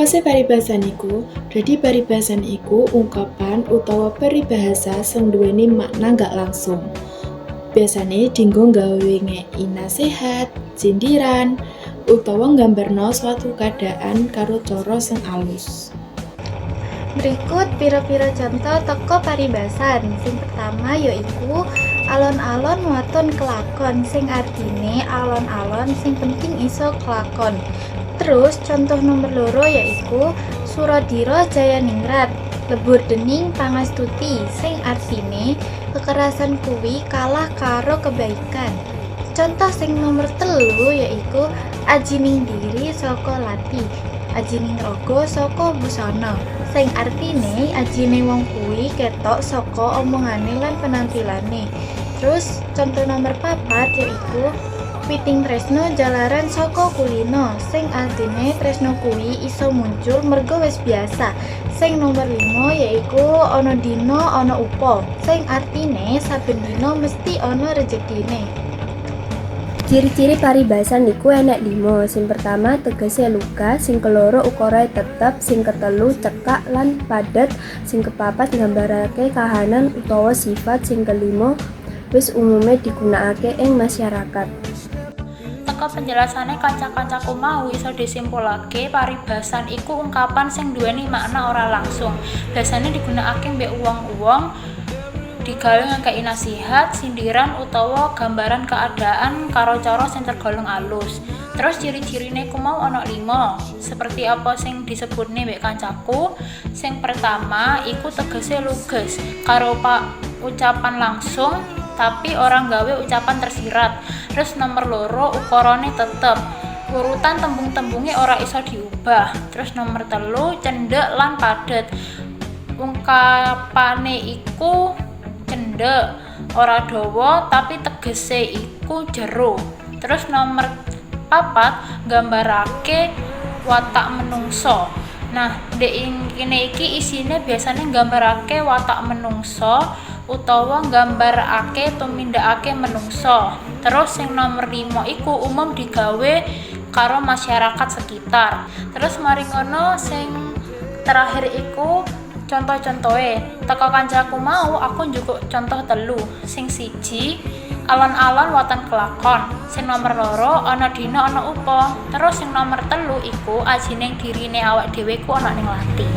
Apa sih paribasan iku? Dadi paribasan iku ungkapan utawa peribahasa sing nduweni makna gak langsung. Biasane dienggo gawe ngeki nasihat, sindiran, utawa nggambarno suatu keadaan karo cara sing alus. Berikut pira-pira contoh teko paribasan. Sing pertama yaiku alon-alon waton kelakon, sing artine alon-alon sing penting iso kelakon. Terus contoh nomor loro yaiku Suradira Jayaningrat, lebur dening pangastuti, sing artine kekerasan kuwi kalah karo kebaikan. Contoh sing nomor telu yaiku ajining diri saka lati, ajining raga saka busana, sing artine ajine wong kuwi ketok saka omongane lan penampilane. Terus contoh nomor 4 yaiku Piting tresno jalaran saka kulino, sing artine tresno kuwi iso muncul merga wis biasa. Sing nomor 5 yaiku ana dina ana upa, sing artine saben dina mesti ana rejekine. Ciri-ciri paribasan niku enek 5. Sing pertama tegese luka, sing keloro ukarae tetep, sing ketelu cekak lan padet, sing kepapat nggambarake kahanan utawa sifat, sing kelima wis umume digunakake ing masyarakat. Teka penjelasane kanca-kancaku mau iso disimpulake paribasan iku ungkapan sing duweni makna ora langsung. Biasane digunakake mbek wong-wong digawe ngekeki nasihat, sindiran utawa gambaran keadaan karo cara sing tergolong alus. Terus ciri-cirine ku mau ana 5. Seperti apa sing disebutne mbek kancaku? Sing pertama iku tegese luges karo ucapan langsung tapi orang gawe ucapan tersirat. Terus nomor loro ukarane tetep, urutan tembung-tembunge ora iso diubah. Terus nomor telu cendhek lan padet, ungkapane iku cendhek ora dawa tapi tegese iku jero. Terus nomor 4 nggambarake watak menungso. Nah, kene iki isine biasane nggambarake watak menungso utawa nggambarake tumindakake menungso. Terus sing nomor 5 iku umum digawe karo masyarakat sekitar. Terus mari ngono sing terakhir iku contoh-contohe. Teko kancaku mau aku njukuk contoh telu. Sing siji alon-alon watan kelakon. Sing nomor loro ana dina ana upa. Terus sing nomor telu iku ajining dirine awak dhewe ku ana ning lati.